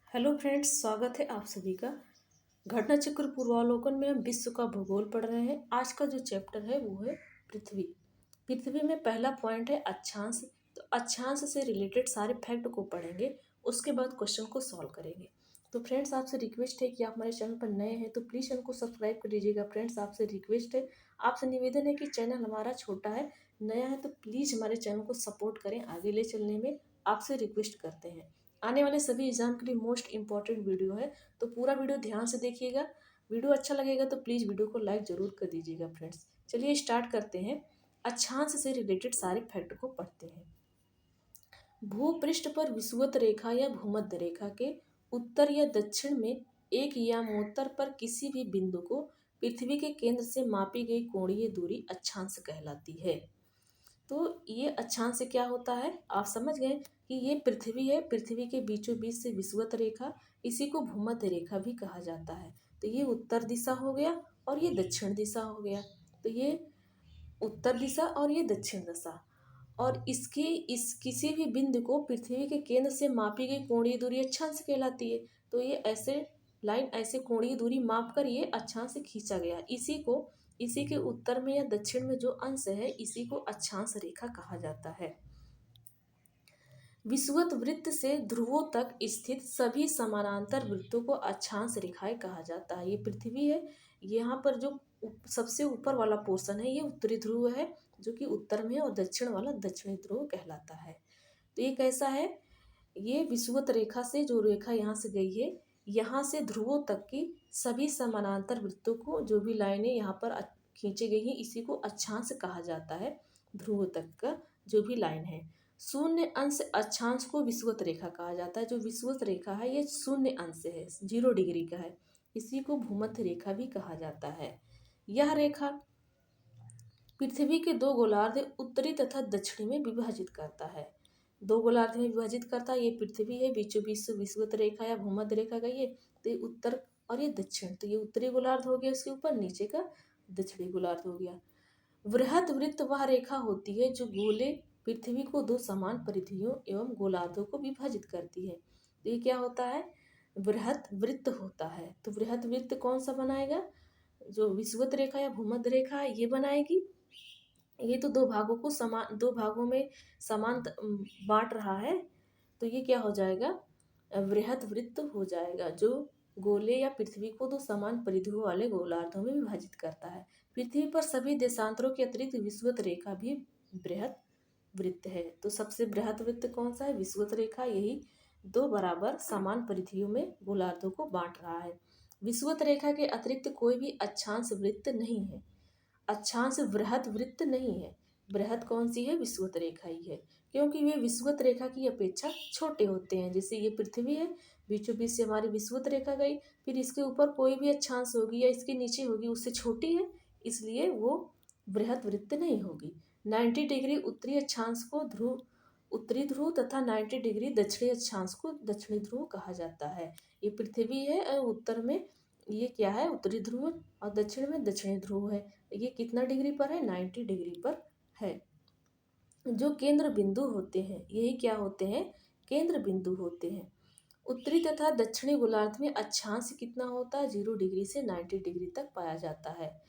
Hello friends, स्वागत है आप सभी का। घटना चक्र पूर्वावलोकन में हम विश्व का भूगोल पढ़ रहे हैं। आज का जो चैप्टर है वो है पृथ्वी। पृथ्वी में पहला पॉइंट है अक्षांश। तो अक्षांश से रिलेटेड सारे फैक्ट को पढ़ेंगे, उसके बाद क्वेश्चन को सॉल्व करेंगे। तो फ्रेंड्स, आपसे रिक्वेस्ट है कि आप हमारे चैनल पर नए हैं तो प्लीज़ चैनल को सब्सक्राइब कर दीजिएगा। फ्रेंड्स, आपसे रिक्वेस्ट है, आपसे निवेदन है कि चैनल हमारा छोटा है, नया है, तो प्लीज़ हमारे चैनल को सपोर्ट करें, आगे ले चलने में आपसे रिक्वेस्ट करते हैं। आने वाले सभी एग्जाम के लिए मोस्ट इंपॉर्टेंट वीडियो है, तो पूरा वीडियो ध्यान से देखिएगा। वीडियो अच्छा लगेगा तो प्लीज़ वीडियो को लाइक ज़रूर कर दीजिएगा। फ्रेंड्स, चलिए स्टार्ट करते हैं। अक्षांश से रिलेटेड सारे फैक्ट को पढ़ते हैं। भूपृष्ठ पर विषुवत रेखा या भूमध्य रेखा के उत्तर या दक्षिण में एक यामोत्तर पर किसी भी बिंदु को पृथ्वी के केंद्र से मापी गई कोणीय दूरी अक्षांश कहलाती है। तो ये अक्षांश से क्या होता है, आप समझ गए कि ये पृथ्वी है, पृथ्वी के बीचों बीच से विषुवत रेखा, इसी को भूमध्य रेखा भी कहा जाता है। तो ये उत्तर दिशा हो गया और ये दक्षिण दिशा हो गया। तो ये उत्तर दिशा और ये दक्षिण दिशा, और इसकी इस किसी भी बिंदु को पृथ्वी के केंद्र से मापी गई कोणीय दूरी अक्षांश कहलाती है। तो ये ऐसे लाइन, ऐसे कोणीय दूरी माप कर ये अक्षांश से खींचा गया। इसी के उत्तर में या दक्षिण में जो अंश है, इसी को अक्षांश रेखा कहा जाता है। विषुवत वृत्त से ध्रुवों तक स्थित सभी समानांतर वृत्तों को अक्षांश रेखाएं कहा जाता है। ये पृथ्वी है, यहाँ पर जो सबसे ऊपर वाला पोर्शन है ये उत्तरी ध्रुव है, जो कि उत्तर में है, और दक्षिण वाला दक्षिणी ध्रुव कहलाता है। तो ये कैसा है, ये विषुवत रेखा से जो रेखा यहाँ से गई है, यहाँ से ध्रुवों तक की सभी समानांतर वृत्तों को जो भी लाइनें यहाँ पर खींची गई हैं, इसी को अक्षांश कहा जाता है। ध्रुव तक का जो भी लाइन है, शून्य अंश अक्षांश को विषुवत रेखा कहा जाता है। जो विषुवत रेखा है ये शून्य अंश है, 0 डिग्री का है, इसी को भूमध्य रेखा भी कहा जाता है। यह रेखा पृथ्वी के दो गोलार्ध उत्तरी तथा दक्षिणी में विभाजित करता है। दो गोलार्ध में विभाजित करता है। ये पृथ्वी है, बीचों बीच विषुवत रेखा या भूमध्य रेखा गई है, तो ये उत्तर और ये दक्षिण, तो ये उत्तरी गोलार्ध हो गया, उसके ऊपर नीचे का दक्षिणी गोलार्ध हो गया। वृहत वृत्त वह रेखा होती है जो गोले पृथ्वी को दो समान परिधियों एवं गोलार्धों को विभाजित करती है। तो ये क्या होता है, वृहत वृत्त होता है। तो वृहत वृत्त कौन सा बनाएगा, जो विषुवत रेखा या भूमध्य रेखा है ये बनाएगी। ये तो दो भागों में समान बांट रहा है, तो ये क्या हो जाएगा, वृहत वृत्त हो जाएगा, जो गोले या पृथ्वी को दो समान परिधियों वाले गोलार्धों में विभाजित करता है। पृथ्वी पर सभी देशांतरों के अतिरिक्त विषुवत रेखा भी बृहत वृत्त है। तो सबसे बृहत वृत्त कौन सा है, विषुवत रेखा, यही दो बराबर समान परिधियों में गोलार्धों को बांट रहा है। विषुवत रेखा के अतिरिक्त कोई भी अक्षांश वृत्त नहीं है। अक्षांश बृहत वृत्त नहीं है। बृहत कौन सी है, विषुवत रेखा ही है, क्योंकि वे विषुवत रेखा की अपेक्षा छोटे होते हैं। जैसे ये पृथ्वी है, बीचों बीच से हमारी विषुवत रेखा गई, फिर इसके ऊपर कोई भी अक्षांश होगी या इसके नीचे होगी, उससे छोटी है, इसलिए वो बृहत वृत्त नहीं होगी। 90 डिग्री उत्तरी अक्षांश को ध्रुव उत्तरी ध्रुव तथा 90 डिग्री दक्षिणी अक्षांश को दक्षिणी ध्रुव कहा जाता है। ये पृथ्वी है और उत्तर में ये क्या है, उत्तरी ध्रुव, और दक्षिण में दक्षिणी ध्रुव है। ये कितना डिग्री पर है, 90 डिग्री पर है। जो केंद्र बिंदु होते हैं, यही क्या होते हैं, केंद्र बिंदु होते हैं। उत्तरी तथा दक्षिणी गोलार्ध में अक्षांश कितना होता है, 0 डिग्री से 90 डिग्री तक पाया जाता है।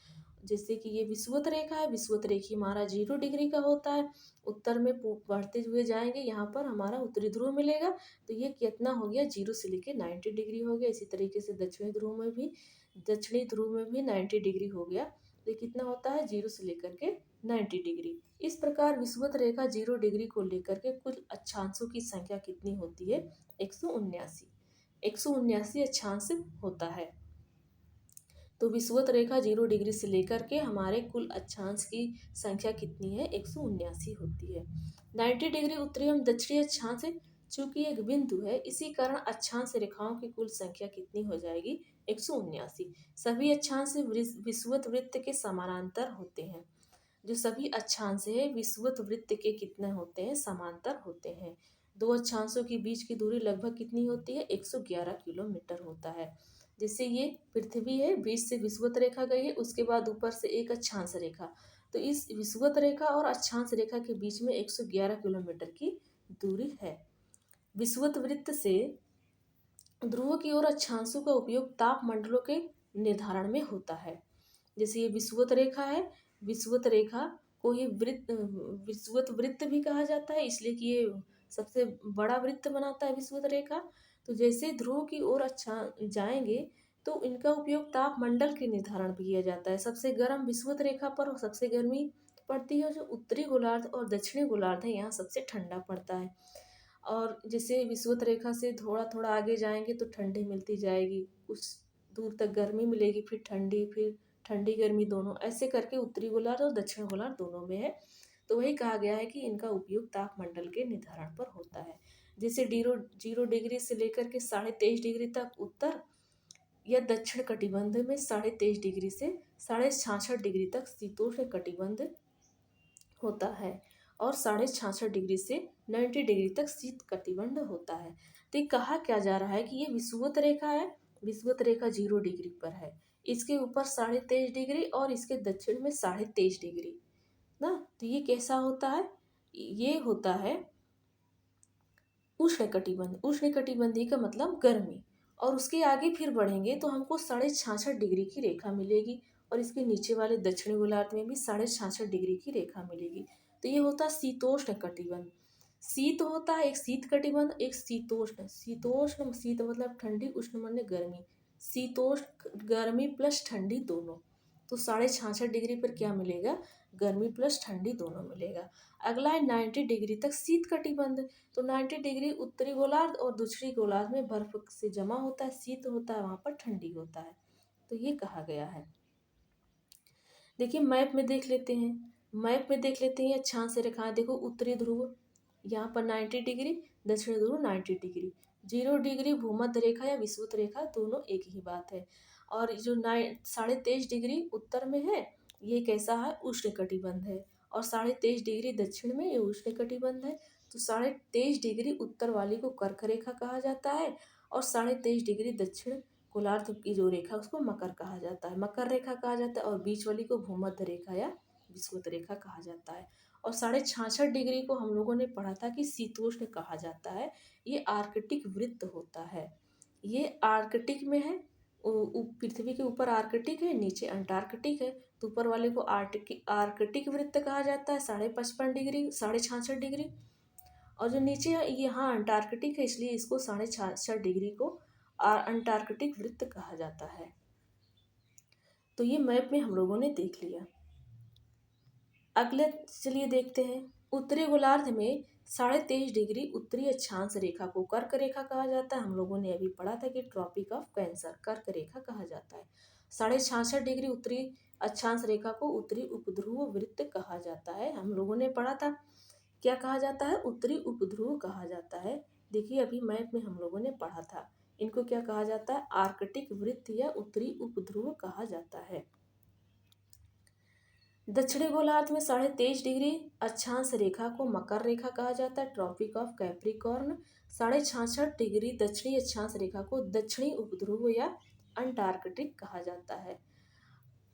जैसे कि ये विषुवत रेखा है, विषुवत रेखी हमारा 0 डिग्री का होता है। उत्तर में बढ़ते हुए जाएंगे, यहाँ पर हमारा उत्तरी ध्रुव मिलेगा, तो ये कितना हो गया, 0 से लेकर 90 डिग्री हो गया। इसी तरीके से दक्षिणी ध्रुव में भी 90 डिग्री हो गया। तो ये कितना होता है, 0 से लेकर के 90 डिग्री। इस प्रकार विषुवत रेखा 0 डिग्री को लेकर के कुल अक्षांशों की संख्या कितनी होती है, 179 अक्षांश होता है। तो विषुवत रेखा 0 डिग्री से लेकर के हमारे कुल अक्षांश की संख्या कितनी है, 179 होती है। 90 डिग्री उत्तरी एवं दक्षिणी अक्षांश चूंकि एक बिंदु है, इसी कारण अक्षांश रेखाओं की कुल संख्या कितनी हो जाएगी, 179। सभी अक्षांश विषुवत वृत्त के समानांतर होते हैं। जो सभी अक्षांश है विषुवत वृत्त के कितने होते हैं, समांतर होते हैं। दो अक्षांशों के बीच की दूरी लगभग कितनी होती है, 111 किलोमीटर होता है। जैसे ये पृथ्वी है, बीच से विषुवत रेखा गई है, उसके बाद ऊपर से एक अक्षांश रेखा, तो इस विषुवत रेखा और अक्षांश रेखा के बीच में 111 किलोमीटर की दूरी है। विषुवत वृत्त से ध्रुवों की ओर अक्षांशों का उपयोग तापमंडलों के निर्धारण में होता है। जैसे ये विषुवत रेखा है, विषुवत रेखा को ही विषुवत वृत्त भी कहा जाता है, इसलिए कि ये सबसे बड़ा वृत्त बनाता है विषुवत रेखा। तो जैसे ध्रुव की ओर अच्छा जाएंगे तो इनका उपयोग तापमंडल के निर्धारण भी किया जाता है। सबसे गर्म विषुवत रेखा पर सबसे गर्मी पड़ती है, जो उत्तरी गोलार्ध और दक्षिणी गोलार्ध है यहाँ सबसे ठंडा पड़ता है। और जैसे विषुवत रेखा से थोड़ा थोड़ा आगे जाएंगे तो ठंडी मिलती जाएगी, कुछ दूर तक गर्मी मिलेगी, फिर ठंडी, फिर ठंडी गर्मी दोनों, ऐसे करके उत्तरी गोलार्ध और दक्षिण गोलार्ध दोनों में है। तो वही कहा गया है कि इनका उपयोग तापमंडल के निर्धारण पर होता है। जैसे 0 डिग्री से लेकर के 23.5 डिग्री तक उत्तर या दक्षिण कटिबंध में, 23.5 डिग्री से 66.5 डिग्री तक शीतोष्ण कटिबंध होता है, और 66.5 डिग्री से 90 डिग्री तक शीत कटिबंध होता है। तो ये कहा क्या जा रहा है कि ये विषुवत रेखा है, विषुवत रेखा 0 डिग्री पर है, इसके ऊपर 23.5 डिग्री और इसके दक्षिण में 23.5 डिग्री ना। तो ये कैसा होता है, ये होता है उष्ण कटिबंध। उष्ण कटिबंधी का मतलब गर्मी। और उसके आगे फिर बढ़ेंगे तो हमको 66.5 डिग्री की रेखा मिलेगी, और इसके नीचे वाले दक्षिणी गोलार्ध में भी 66.5 डिग्री की रेखा मिलेगी। तो ये होता है शीतोष्ण कटिबंध। शीत होता है एक शीत कटिबंध, एक शीतोष्ण। शीतोष्ण, शीत मतलब ठंडी, उष्ण माने गर्मी। शीतोष्ण गर्मी प्लस ठंडी दोनों। तो 66.5 डिग्री पर क्या मिलेगा, गर्मी प्लस ठंडी दोनों मिलेगा। अगला है 90 डिग्री तक शीत कटिबंध। तो 90 डिग्री उत्तरी गोलार्ध और दक्षिणी गोलार्ध में बर्फ से जमा होता है, शीत होता है, वहाँ पर ठंडी होता है। तो ये कहा गया है। देखिए मैप में देख लेते हैं, मैप में देख लेते हैं अक्षांश से रेखाएं। देखो उत्तरी ध्रुव यहाँ पर 90 डिग्री, दक्षिणी ध्रुव 90 डिग्री। 0 डिग्री भूमध्य रेखा या विषुवत रेखा दोनों एक ही बात है। और जो 23.5 डिग्री उत्तर में है ये कैसा है, उष्ण कटिबंध है। और 23.5 डिग्री दक्षिण में ये उष्ण कटिबंध है। तो 23.5 डिग्री उत्तर वाली को कर्क रेखा कहा जाता है, और 23.5 डिग्री दक्षिण गोलार्ध की जो रेखा उसको मकर कहा जाता है, मकर रेखा कहा जाता है। और बीच वाली को भूमध्य रेखा या विषुवत रेखा कहा जाता है। और 66.5 डिग्री को हम लोगों ने पढ़ा था कि शीतोष्ण कहा जाता है। ये आर्कटिक वृत्त होता है, ये आर्कटिक में है। पृथ्वी के ऊपर आर्कटिक है, नीचे अंटार्कटिक है। तो ऊपर वाले को आर्कटिक वृत्त कहा जाता है, 55.5 डिग्री, 66.5 डिग्री। और जो नीचे यहाँ अंटार्कटिक है, इसलिए इसको 66.5 डिग्री को अंटार्कटिक वृत्त कहा जाता है। तो ये मैप में हम लोगों ने देख लिया। अगले चलिए देखते हैं, उत्तरी गोलार्ध में 23.5 डिग्री उत्तरी अक्षांश रेखा को कर्क रेखा कहा जाता है। हम लोगों ने अभी पढ़ा था कि ट्रॉपिक ऑफ कैंसर कर्क रेखा कहा जाता है। 66.5 डिग्री उत्तरी अक्षांश रेखा को उत्तरी उपध्रुव वृत्त कहा जाता है। हम लोगों ने पढ़ा था क्या कहा जाता है, उत्तरी उपध्रुव कहा जाता है। देखिए अभी मैप में हम लोगों ने पढ़ा था, इनको क्या कहा जाता है, आर्कटिक वृत्त या उत्तरी उपध्रुव कहा जाता है। दक्षिणी गोलार्ध में 23.5 डिग्री अक्षांश रेखा को मकर रेखा कहा जाता है, ट्रॉपिक ऑफ कैप्रिकॉर्न। 66.5 डिग्री दक्षिणी अक्षांश रेखा को दक्षिणी उपध्रुव या अंटार्कटिक कहा जाता है।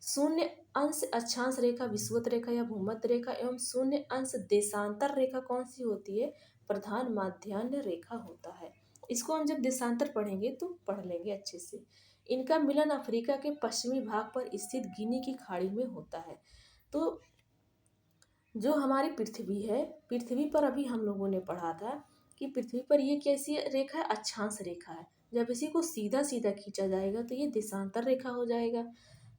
0 अंश अक्षांश रेखा विषुवत रेखा या भूमध्य रेखा एवं 0 अंश देशांतर रेखा कौन सी होती है, प्रधान माध्यान्ह रेखा होता है। इसको हम जब देशांतर पढ़ेंगे तो पढ़ लेंगे अच्छे से। इनका मिलन अफ्रीका के पश्चिमी भाग पर स्थित गिनी की खाड़ी में होता है। तो जो हमारी पृथ्वी है, पृथ्वी पर अभी हम लोगों ने पढ़ा था कि पृथ्वी पर ये कैसी रेखा है, अक्षांश रेखा है। जब इसी को सीधा सीधा खींचा जाएगा तो ये देशांतर रेखा हो जाएगा।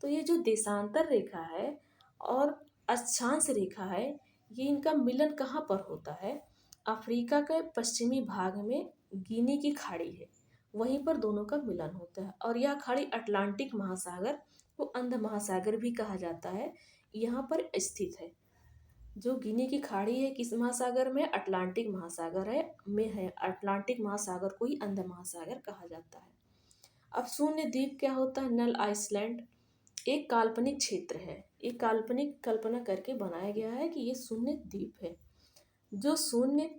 तो ये जो देशांतर रेखा है और अक्षांश रेखा है, ये इनका मिलन कहाँ पर होता है, अफ्रीका के पश्चिमी भाग में गिनी की खाड़ी है, वहीं पर दोनों का मिलन होता है। और यह खाड़ी अटलांटिक महासागर को अंध महासागर भी कहा जाता है, यहाँ पर स्थित है। जो गिनी की खाड़ी है किस महासागर में, अटलांटिक महासागर है में है। अटलांटिक महासागर को ही अंध महासागर कहा जाता है। अब शून्य द्वीप क्या होता है, नल आइसलैंड एक काल्पनिक क्षेत्र है, एक काल्पनिक कल्पना करके बनाया गया है कि ये शून्य द्वीप है, जो 0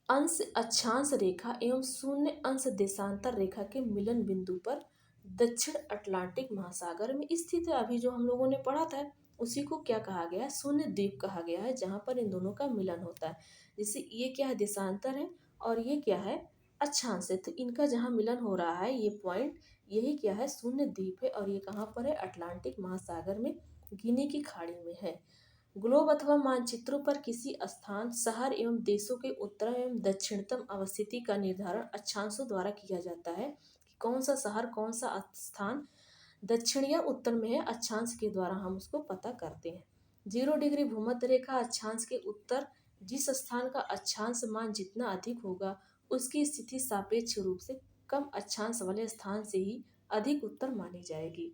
अंश अक्षांश रेखा एवं 0 अंश देशांतर रेखा के मिलन बिंदु पर दक्षिण अटलांटिक महासागर में स्थित है। अभी जो हम लोगों ने पढ़ा था उसी को क्या कहा गया है, शून्य द्वीप कहा गया है, जहाँ पर इन दोनों का मिलन होता है। जैसे ये क्या है, देशांतर है, और ये क्या है, अक्षांश है। तो इनका जहाँ मिलन हो रहा है ये पॉइंट, यही क्या है, शून्य द्वीप है। और ये कहाँ पर है, अटलांटिक महासागर में, गिनी की खाड़ी में है। ग्लोब अथवा मानचित्रों पर किसी स्थान, शहर एवं देशों के उत्तरम एवं दक्षिणतम अवस्थिति का निर्धारण अक्षांशों द्वारा किया जाता है कि कौन सा शहर, कौन सा स्थान दक्षिण या उत्तर में है। अक्षांश के द्वारा हम उसको पता करते हैं। 0 डिग्री भूमध्य रेखा अक्षांश के उत्तर, जिस स्थान का अक्षांश मान जितना अधिक होगा उसकी स्थिति सापेक्ष रूप से कम अक्षांश वाले स्थान से ही अधिक उत्तर मानी जाएगी।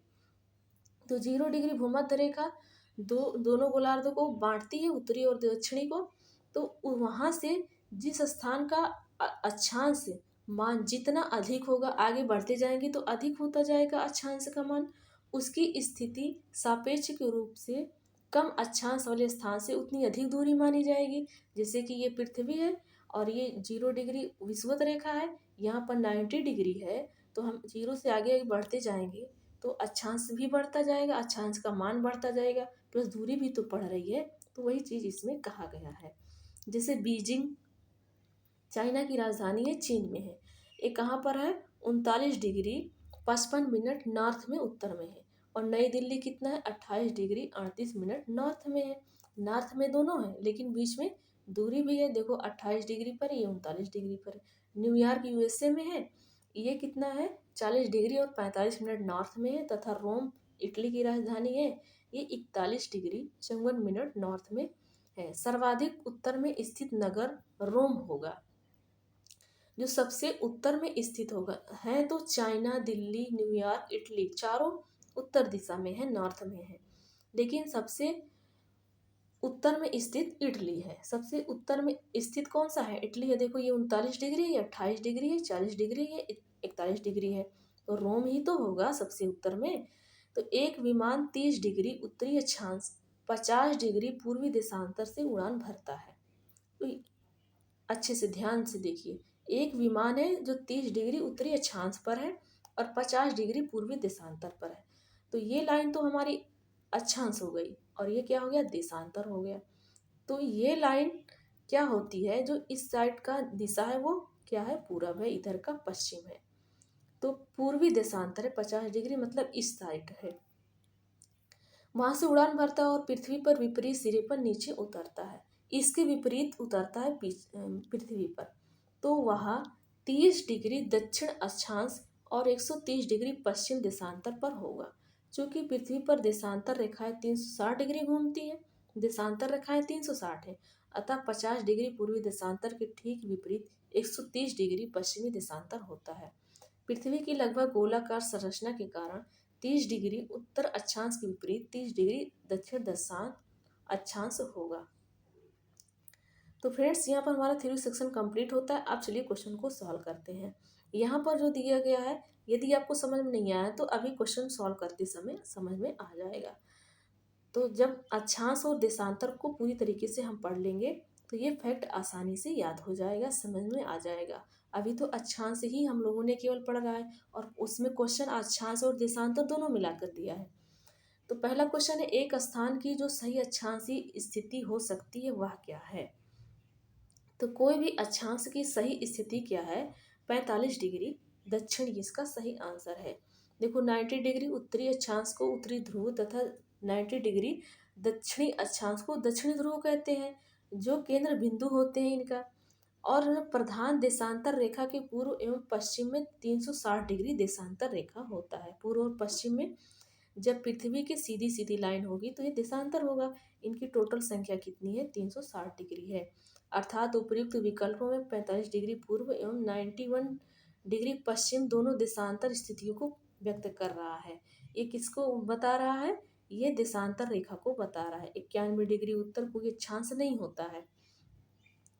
तो 0 डिग्री भूमध्य रेखा दोनों गोलार्धों को बांटती है, उत्तरी और दक्षिणी को। तो वहां से जिस स्थान का अक्षांश मान जितना अधिक होगा, आगे बढ़ते जाएंगे तो अधिक होता जाएगा अक्षांश का मान, उसकी स्थिति सापेक्ष के रूप से कम अक्षांश वाले स्थान से उतनी अधिक दूरी मानी जाएगी। जैसे कि ये पृथ्वी है और ये 0 डिग्री विषुवत रेखा है, यहाँ पर 90 डिग्री है। तो हम 0 से आगे बढ़ते जाएंगे तो अक्षांश भी बढ़ता जाएगा, अक्षांश का मान बढ़ता जाएगा, प्लस दूरी भी तो बढ़ रही है। तो वही चीज़ इसमें कहा गया है। जैसे बीजिंग चाइना की राजधानी है, चीन में है। ये कहाँ पर है, 39 डिग्री 55 मिनट नॉर्थ में, उत्तर में है। और नई दिल्ली कितना है, 28 डिग्री 38 मिनट नॉर्थ में है। नॉर्थ में दोनों है लेकिन बीच में दूरी भी है, देखो 28 डिग्री पर, ये 39 डिग्री पर है। न्यूयॉर्क यूएसए में है, ये कितना है, 40 डिग्री और 45 मिनट नॉर्थ में है। तथा रोम इटली की राजधानी है, ये 41 डिग्री 54 मिनट नॉर्थ में है। सर्वाधिक उत्तर में स्थित नगर रोम होगा, जो सबसे उत्तर में स्थित होगा। है तो चाइना, दिल्ली, न्यूयॉर्क, इटली चारों उत्तर दिशा में है, नॉर्थ में है। लेकिन सबसे उत्तर में स्थित इटली है। सबसे उत्तर में स्थित कौन सा है, इटली है। देखो ये 39 डिग्री, ये 28 डिग्री है, 40 डिग्री है, 41 डिग्री है। तो रोम ही तो होगा सबसे उत्तर में। तो एक विमान 30 डिग्री उत्तरी अक्षांश, 50 डिग्री पूर्वी देशांतर से उड़ान भरता है। तो अच्छे से ध्यान से देखिए, एक विमान है जो 30 डिग्री उत्तरी अक्षांश पर है और 50 डिग्री पूर्वी देशांतर पर है। तो ये लाइन तो हमारी अक्षांश हो गई और ये क्या हो गया, देशांतर हो गया। तो ये लाइन क्या होती है, जो इस साइड का दिशा है वो क्या है, पूरब है, इधर का पश्चिम है। तो पूर्वी देशांतर है 50 डिग्री, मतलब इस साइड है। वहां से उड़ान भरता है और पृथ्वी पर विपरीत सिरे पर नीचे उतरता है। इसके विपरीत उतरता है पृथ्वी पर। तो वह 30 डिग्री दक्षिण अक्षांश और 130 डिग्री पश्चिम देशांतर पर होगा। चूंकि पृथ्वी पर देशांतर रेखाएं 360 डिग्री घूमती है, देशांतर रेखाएं 360 है, अतः 50 डिग्री पूर्वी देशांतर के ठीक विपरीत 130 डिग्री पश्चिमी देशांतर होता है। पृथ्वी की लगभग गोलाकार संरचना के कारण 30 डिग्री उत्तर अक्षांश के विपरीत 30 डिग्री दक्षिण दशांश अक्षांश होगा। तो फ्रेंड्स यहाँ पर हमारा थ्योरी सेक्शन कंप्लीट होता है। अब चलिए क्वेश्चन को सॉल्व करते हैं। यहाँ पर जो दिया गया है, यदि आपको समझ में नहीं आया तो अभी क्वेश्चन सॉल्व करते समय समझ में आ जाएगा। तो जब अक्षांश और देशांतर को पूरी तरीके से हम पढ़ लेंगे तो ये फैक्ट आसानी से याद हो जाएगा, समझ में आ जाएगा। अभी तो अक्षांश ही हम लोगों ने केवल पढ़ रहा है और उसमें क्वेश्चन अक्षांश और देशांतर दोनों मिलाकर दिया है। तो पहला क्वेश्चन है, एक स्थान की जो सही अक्षांशीय स्थिति हो सकती है वह क्या है। तो कोई भी अक्षांश की सही स्थिति क्या है, 45 डिग्री दक्षिण, इसका सही आंसर है। देखो 90 डिग्री उत्तरी अक्षांश को उत्तरी ध्रुव तथा 90 डिग्री दक्षिणी अक्षांश को दक्षिणी ध्रुव कहते हैं, जो केंद्र बिंदु होते हैं इनका। और प्रधान देशांतर रेखा के पूर्व एवं पश्चिम में 360 डिग्री देशांतर रेखा होता है। पूर्व और पश्चिम में जब पृथ्वी की सीधी सीधी लाइन होगी तो ये देशांतर होगा। इनकी टोटल संख्या कितनी है, 360 डिग्री है। अर्थात उपयुक्त विकल्पों में 45 डिग्री पूर्व एवं 91 डिग्री पश्चिम दोनों देशांतर स्थितियों को व्यक्त कर रहा है। ये किसको बता रहा है, ये देशांतर रेखा को बता रहा है। 91 डिग्री उत्तर कोई अक्षांश नहीं होता है,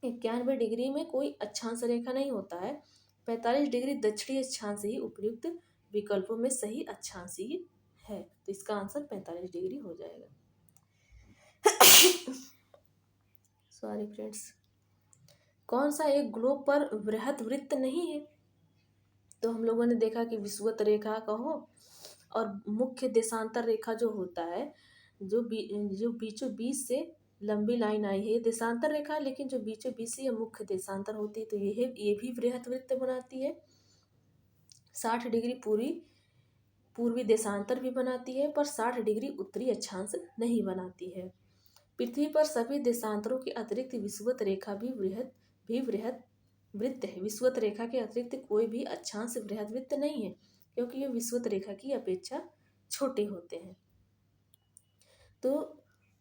91 डिग्री में कोई अक्षांश रेखा नहीं होता है। 45 डिग्री दक्षिणी अक्षांश ही उपयुक्त विकल्पों में सही अक्षांशीय है। तो इसका आंसर 45 डिग्री हो जाएगा। Sorry friends. कौन सा एक ग्लोब पर वृहत वृत्त नहीं है। तो हम लोगों ने देखा कि विषुवत रेखा कहो और मुख्य देशांतर रेखा जो होता है, जो बीचों बीच से लंबी लाइन आई है, ये देशांतर रेखा है, लेकिन जो बीचों बीच से ये मुख्य देशांतर होती है, तो ये भी बृहत वृत्त बनाती है। 60 डिग्री पूर्वी देशांतर भी बनाती है, पर 60 डिग्री उत्तरी अक्षांश नहीं बनाती है। पृथ्वी पर सभी देशांतरों के अतिरिक्त विषुवत रेखा भी बृहत वृत्त है। विषुवत रेखा के अतिरिक्त कोई भी अक्षांश बृहत वृत्त नहीं है, क्योंकि ये विषुवत रेखा की अपेक्षा छोटे होते हैं। तो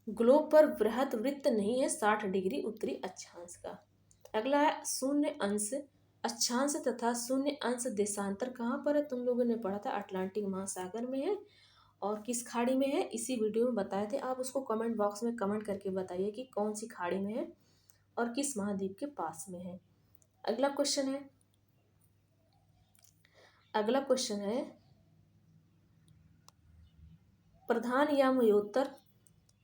ग्लोब पर बृहत वृत्त नहीं है 60 डिग्री उत्तरी अक्षांश का। अगला है शून्य अंश अक्षांश तथा शून्य अंश देशांतर कहाँ पर है? तुम लोगों ने पढ़ा था अटलांटिक महासागर में है, और किस खाड़ी में है इसी वीडियो में बताए थे। आप उसको कमेंट बॉक्स में कमेंट करके बताइए कि कौन सी खाड़ी में है और किस महाद्वीप के पास में है। अगला क्वेश्चन है प्रधान या मयोत्तर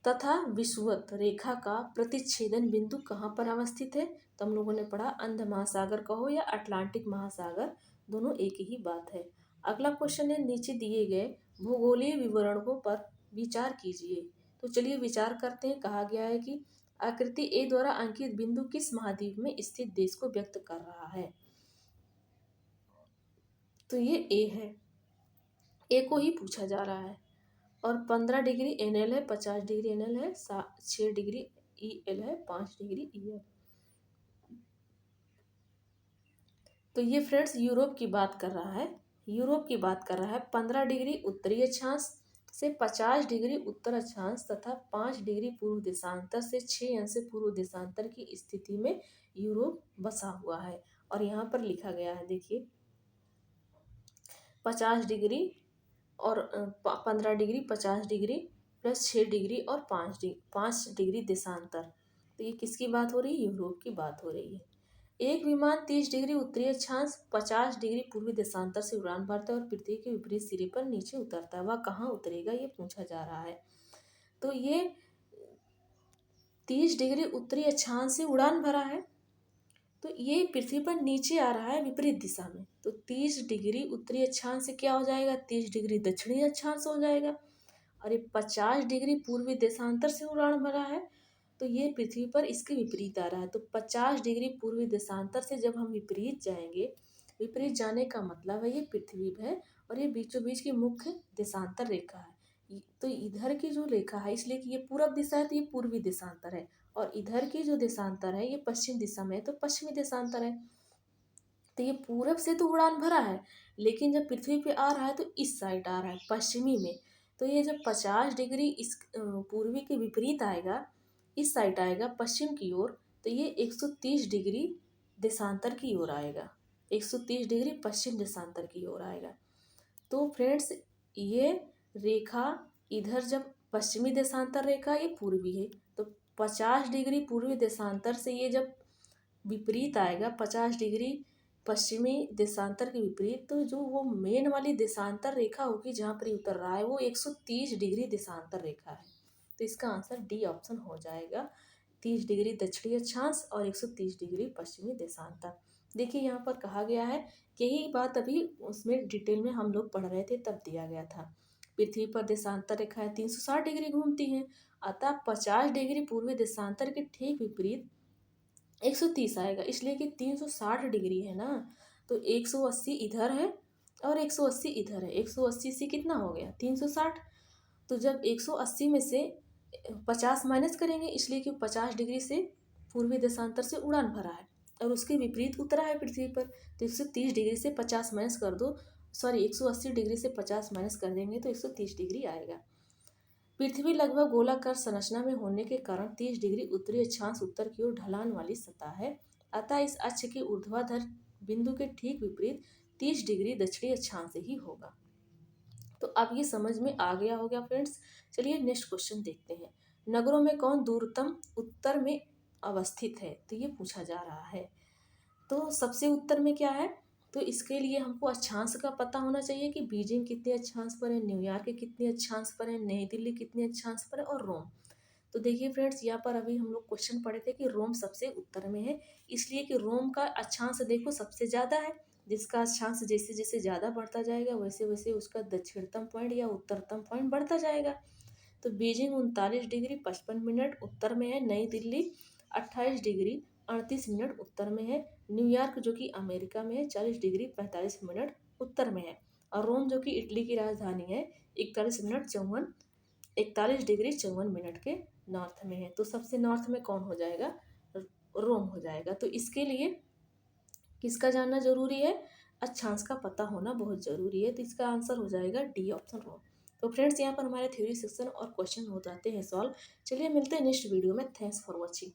तथा विषुवत रेखा का प्रतिच्छेदन बिंदु कहाँ पर अवस्थित है? तो हम लोगों ने पढ़ा अंध महासागर कहो या अटलांटिक महासागर, दोनों एक ही बात है। अगला क्वेश्चन है नीचे दिए गए भूगोलीय विवरणों पर विचार कीजिए। तो चलिए विचार करते हैं। कहा गया है कि आकृति ए द्वारा अंकित बिंदु किस महाद्वीप में स्थित देश को व्यक्त कर रहा है? तो ये ए है, ए को ही पूछा जा रहा है। और 15 डिग्री NL है, 50 डिग्री NL है, 6 डिग्री EL है, 5 डिग्री EL। तो ये फ्रेंड्स यूरोप की बात कर रहा है। 15 डिग्री उत्तरी अक्षांश से 50 डिग्री उत्तर अक्षांश तथा 5 डिग्री पूर्व देशांतर से 6 अंश पूर्व देशांतर की स्थिति में यूरोप बसा हुआ है। और यहाँ पर लिखा गया है, देखिए 50 डिग्री और 15 डिग्री, 50 डिग्री प्लस 6 डिग्री और 5 डिग्री देशांतर। तो ये किसकी बात हो रही है? यूरोप की बात हो रही है। एक विमान 30 डिग्री उत्तरी अक्षांश 50 डिग्री पूर्वी देशांतर से उड़ान भरता है और पृथ्वी के विपरीत सिरे पर नीचे उतरता है। वह कहाँ उतरेगा, ये पूछा जा रहा है। तो ये 30 डिग्री उत्तरी अक्षांश से उड़ान भरा है, तो ये पृथ्वी पर नीचे आ रहा है विपरीत दिशा में। तो 30 डिग्री उत्तरी अक्षांश से क्या हो जाएगा? 30 डिग्री दक्षिणी अक्षांश हो जाएगा। और ये 50 डिग्री पूर्वी देशांतर से उड़ान भरा है, तो ये पृथ्वी पर इसके विपरीत आ रहा है। तो 50 डिग्री पूर्वी देशांतर से जब हम विपरीत जाएंगे, विपरीत जाने का मतलब है ये पृथ्वी है और ये बीचों बीच की मुख्य देशांतर रेखा है। तो इधर की जो रेखा है, इसलिए कि ये पूरब दिशा है तो ये पूर्वी देशांतर है, और इधर की जो देशांतर है ये पश्चिम दिशा में है तो पश्चिमी देशांतर है। तो ये पूरब से तो उड़ान भरा है, लेकिन जब पृथ्वी पे आ रहा है तो इस साइड आ रहा है, पश्चिमी में। तो ये जब 50 डिग्री इस पूर्वी के विपरीत आएगा, इस साइड आएगा पश्चिम की ओर, तो ये 130 डिग्री देशांतर की ओर आएगा, 130 डिग्री पश्चिम देशांतर की ओर आएगा। तो फ्रेंड्स ये रेखा इधर जब पश्चिमी देशांतर रेखा ये पूर्वी है, तो 50 डिग्री पूर्वी देशांतर से ये जब विपरीत आएगा, 50 डिग्री पश्चिमी देशांतर के विपरीत, तो जो वो मेन वाली देशांतर रेखा होगी जहाँ पर उतर रहा है वो 130 डिग्री देशांतर रेखा है। तो इसका आंसर डी ऑप्शन हो जाएगा, 30 डिग्री दक्षिणी अक्षांश और 130 डिग्री पश्चिमी देशांतर। देखिए यहाँ पर कहा गया है, यही बात अभी उसमें डिटेल में हम लोग पढ़ रहे थे तब दिया गया था। पृथ्वी पर देशांतर रेखाएं 360 डिग्री घूमती हैं, अतः 50 डिग्री पूर्वी देशांतर के ठीक विपरीत 130 आएगा, इसलिए कि 360 डिग्री है ना, तो 180 इधर है और 180 इधर है। 180 से कितना हो गया? 360। तो जब 180 में से 50 माइनस करेंगे, इसलिए कि 50 डिग्री से पूर्वी देशांतर से उड़ान भरा है और उसके विपरीत उतरा है पृथ्वी पर। तो 130 डिग्री से 50 माइनस कर दो, सॉरी 180 डिग्री से 50 माइनस कर देंगे तो 130 डिग्री आएगा। पृथ्वी लगभग गोलाकार संरचना में होने के कारण 30 डिग्री उत्तरी अक्षांश उत्तर की ओर ढलान वाली सतह है, अतः इस अक्ष के ऊर्ध्वाधर बिंदु के ठीक विपरीत 30 डिग्री दक्षिणी अक्षांश ही होगा। तो अब ये समझ में आ गया होगा फ्रेंड्स। चलिए नेक्स्ट क्वेश्चन देखते हैं। नगरों में कौन दूरतम उत्तर में अवस्थित है? तो ये पूछा जा रहा है। तो सबसे उत्तर में क्या है? तो इसके लिए हमको अक्षांश का पता होना चाहिए कि बीजिंग कितने अक्षांश पर है, न्यूयॉर्क कितने अक्षांश पर है, नई दिल्ली कितने अक्षांश पर है और रोम। तो देखिए फ्रेंड्स, यहाँ पर अभी हम लोग क्वेश्चन पढ़े थे कि रोम सबसे उत्तर में है, इसलिए कि रोम का अक्षांश देखो सबसे ज़्यादा है, जिसका अक्षांश जैसे जैसे ज़्यादा बढ़ता जाएगा वैसे वैसे उसका दक्षिणतम पॉइंट या उत्तरतम पॉइंट बढ़ता जाएगा। तो बीजिंग 39 डिग्री 55 मिनट उत्तर में है, नई दिल्ली 28 डिग्री 38 मिनट उत्तर में है, न्यूयॉर्क जो कि अमेरिका में है 40 डिग्री 45 मिनट उत्तर में है, और रोम जो कि इटली की राजधानी है 41 डिग्री 54 मिनट के नॉर्थ में है। तो सबसे नॉर्थ में कौन हो जाएगा? रोम हो जाएगा। तो इसके लिए किसका जानना जरूरी है? अक्षांश का पता होना बहुत जरूरी है। तो इसका आंसर हो जाएगा डी ऑप्शन रोम। तो फ्रेंड्स, यहाँ पर हमारे थ्योरी सेक्शन और क्वेश्चन हो जाते हैं सॉल्व। चलिए मिलते हैं नेक्स्ट वीडियो में। Thanks for watching.